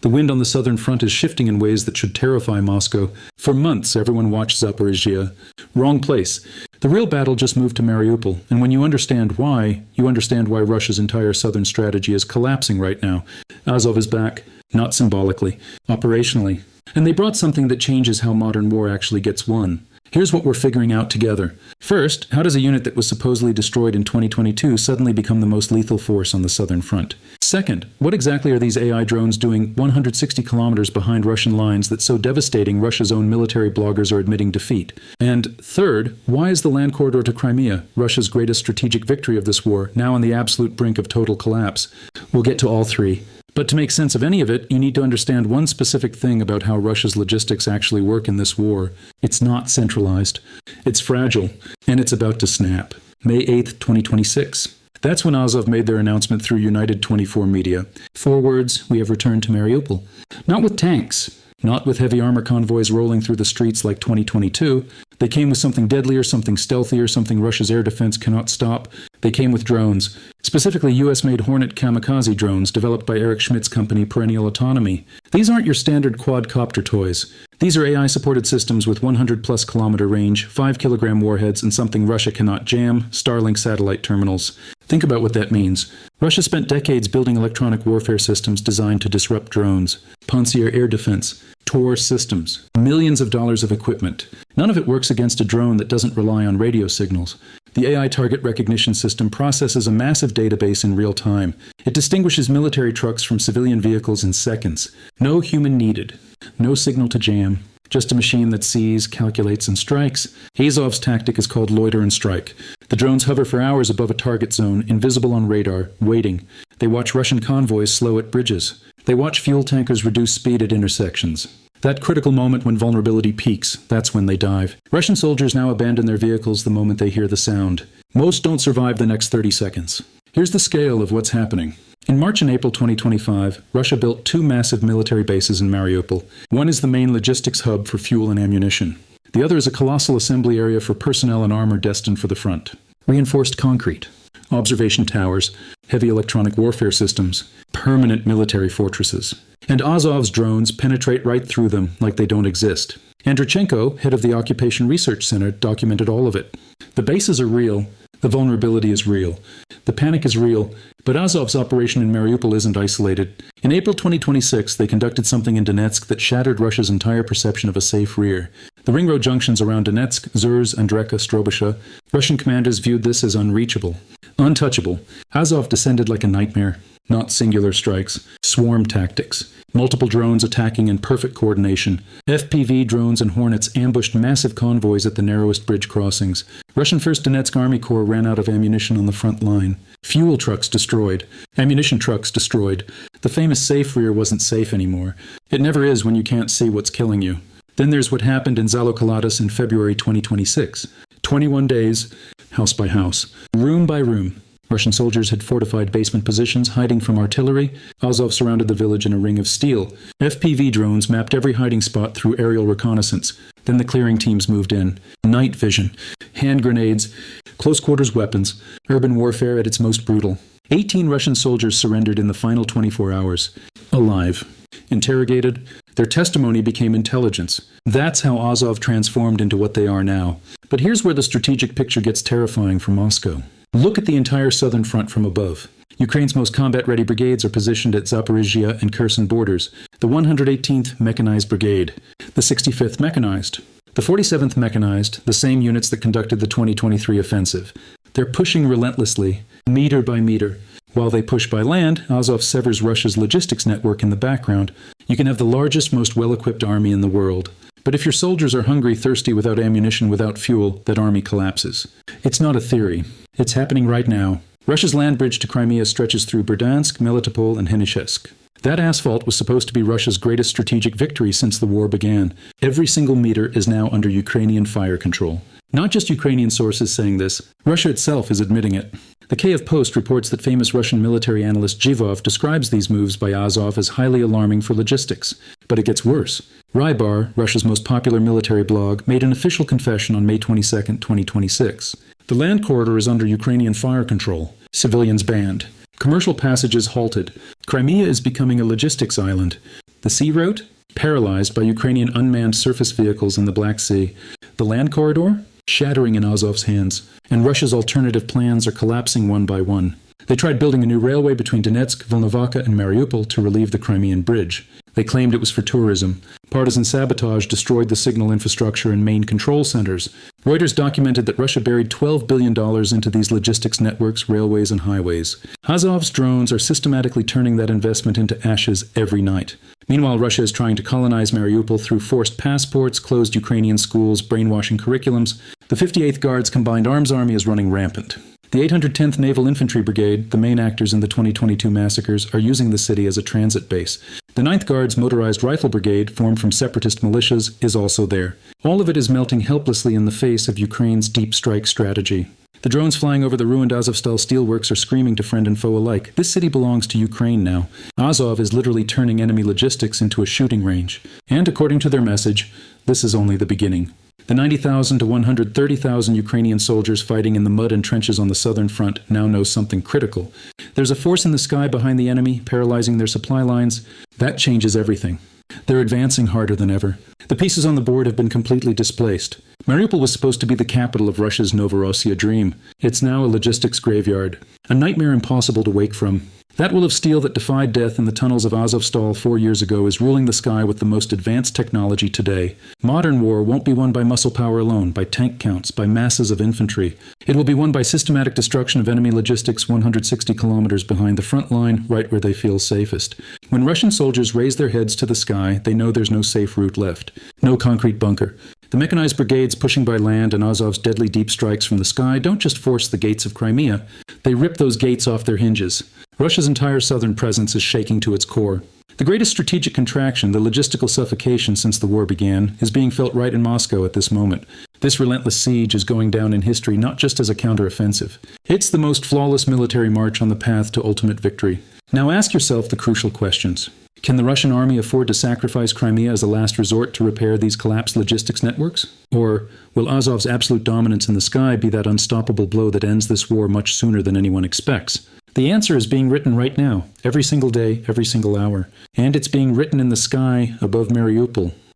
The wind on the southern front is shifting in ways that should terrify Moscow. For months, everyone watched Zaporizhzhia. Wrong place. The real battle just moved to Mariupol, and when you understand why Russia's entire southern strategy is collapsing right now. Azov is back, not symbolically, operationally. And they brought something that changes how modern war actually gets won. Here's what we're figuring out together. First, how does a unit that was supposedly destroyed in 2022 suddenly become the most lethal force on the southern front? Second, what exactly are these AI drones doing 160 kilometers behind Russian lines that's so devastating Russia's own military bloggers are admitting defeat? And third, why is the land corridor to Crimea, Russia's greatest strategic victory of this war, now on the absolute brink of total collapse? We'll get to all three. But to make sense of any of it, you need to understand one specific thing about how Russia's logistics actually work in this war. It's not centralized. It's fragile. And it's about to snap. May 8th, 2026. That's when Azov made their announcement through United 24 Media. 4 words, we have returned to Mariupol. Not with tanks. Not with heavy armor convoys rolling through the streets like 2022. They came with something deadlier, something stealthier, something Russia's air defense cannot stop. They came with drones. Specifically, US-made Hornet kamikaze drones developed by Eric Schmidt's company Perennial Autonomy. These aren't your standard quadcopter toys. These are AI-supported systems with 100-plus kilometer range, 5-kilogram warheads, and something Russia cannot jam, Starlink satellite terminals. Think about what that means. Russia spent decades building electronic warfare systems designed to disrupt drones. Pantsir air defense. Tor systems. Millions of dollars of equipment. None of it works against a drone that doesn't rely on radio signals. The AI target recognition system processes a massive database in real time. It distinguishes military trucks from civilian vehicles in seconds. No human needed. No signal to jam. Just a machine that sees, calculates, and strikes. Azov's tactic is called loiter-and-strike. The drones hover for hours above a target zone, invisible on radar, waiting. They watch Russian convoys slow at bridges. They watch fuel tankers reduce speed at intersections. That critical moment when vulnerability peaks, that's when they dive. Russian soldiers now abandon their vehicles the moment they hear the sound. Most don't survive the next 30 seconds. Here's the scale of what's happening. In March and April 2025, Russia built 2 massive military bases in Mariupol. One is the main logistics hub for fuel and ammunition. The other is a colossal assembly area for personnel and armor destined for the front. Reinforced concrete, observation towers, heavy electronic warfare systems, permanent military fortresses. And Azov's drones penetrate right through them like they don't exist. Andrichenko, head of the Occupation Research Center, documented all of it. The bases are real. The vulnerability is real. The panic is real. But Azov's operation in Mariupol isn't isolated. In April 2026, they conducted something in Donetsk that shattered Russia's entire perception of a safe rear. The ring road junctions around Donetsk, Zurz, Andreka, Strobisha, Russian commanders viewed this as unreachable, untouchable. Azov descended like a nightmare. Not singular strikes, swarm tactics. Multiple drones attacking in perfect coordination. FPV drones and Hornets ambushed massive convoys at the narrowest bridge crossings. Russian 1st Donetsk Army Corps ran out of ammunition on the front line. Fuel trucks destroyed. Ammunition trucks destroyed. The famous safe rear wasn't safe anymore. It never is when you can't see what's killing you. Then there's what happened in Zalo Koladas in February 2026. 21 days, house by house, room by room. Russian soldiers had fortified basement positions, hiding from artillery. Azov surrounded the village in a ring of steel. FPV drones mapped every hiding spot through aerial reconnaissance. Then the clearing teams moved in. Night vision, hand grenades, close-quarters weapons, urban warfare at its most brutal. 18 Russian soldiers surrendered in the final 24 hours. Alive. Interrogated. Their testimony became intelligence. That's how Azov transformed into what they are now. But here's where the strategic picture gets terrifying for Moscow. Look at the entire southern front from above. Ukraine's most combat-ready brigades are positioned at Zaporizhzhia and Kherson borders. The 118th Mechanized Brigade, the 65th Mechanized, the 47th Mechanized, the same units that conducted the 2023 offensive. They're pushing relentlessly, meter by meter. While they push by land, Azov severs Russia's logistics network in the background. You can have the largest, most well-equipped army in the world. But if your soldiers are hungry, thirsty, without ammunition, without fuel, that army collapses. It's not a theory. It's happening right now. Russia's land bridge to Crimea stretches through Berdansk, Melitopol, and Henichesk. That asphalt was supposed to be Russia's greatest strategic victory since the war began. Every single meter is now under Ukrainian fire control. Not just Ukrainian sources saying this. Russia itself is admitting it. The Kiev Post reports that famous Russian military analyst Zhivov describes these moves by Azov as highly alarming for logistics. But it gets worse. Rybar, Russia's most popular military blog, made an official confession on May 22, 2026. The land corridor is under Ukrainian fire control. Civilians banned. Commercial passages halted. Crimea is becoming a logistics island. The sea route? Paralyzed by Ukrainian unmanned surface vehicles in the Black Sea. The land corridor? Shattering in Azov's hands. And Russia's alternative plans are collapsing one by one. They tried building a new railway between Donetsk, Volnovakha, and Mariupol to relieve the Crimean bridge. They claimed it was for tourism. Partisan sabotage destroyed the signal infrastructure and main control centers. Reuters documented that Russia buried $12 billion into these logistics networks, railways, and highways. Azov's drones are systematically turning that investment into ashes every night. Meanwhile, Russia is trying to colonize Mariupol through forced passports, closed Ukrainian schools, brainwashing curriculums. The 58th Guards Combined Arms Army is running rampant. The 810th Naval Infantry Brigade, the main actors in the 2022 massacres, are using the city as a transit base. The 9th Guards Motorized Rifle Brigade, formed from separatist militias, is also there. All of it is melting helplessly in the face of Ukraine's deep strike strategy. The drones flying over the ruined Azovstal steelworks are screaming to friend and foe alike. This city belongs to Ukraine now. Azov is literally turning enemy logistics into a shooting range. And according to their message, this is only the beginning. The 90,000 to 130,000 Ukrainian soldiers fighting in the mud and trenches on the southern front now know something critical. There's a force in the sky behind the enemy, paralyzing their supply lines. That changes everything. They're advancing harder than ever. The pieces on the board have been completely displaced. Mariupol was supposed to be the capital of Russia's Novorossiya dream. It's now a logistics graveyard, a nightmare impossible to wake from. That will of steel that defied death in the tunnels of Azovstal 4 years ago is ruling the sky with the most advanced technology today. Modern war won't be won by muscle power alone, by tank counts, by masses of infantry. It will be won by systematic destruction of enemy logistics 160 kilometers behind the front line, right where they feel safest. When Russian soldiers raise their heads to the sky, they know there's no safe route left. No concrete bunker. The mechanized brigades pushing by land and Azov's deadly deep strikes from the sky don't just force the gates of Crimea, they rip those gates off their hinges. Russia's entire southern presence is shaking to its core. The greatest strategic contraction, the logistical suffocation since the war began, is being felt right in Moscow at this moment. This relentless siege is going down in history not just as a counteroffensive. It's the most flawless military march on the path to ultimate victory. Now ask yourself the crucial questions. Can the Russian army afford to sacrifice Crimea as a last resort to repair these collapsed logistics networks? Or will Azov's absolute dominance in the sky be that unstoppable blow that ends this war much sooner than anyone expects? The answer is being written right now, every single day, every single hour. And it's being written in the sky above Mariupol,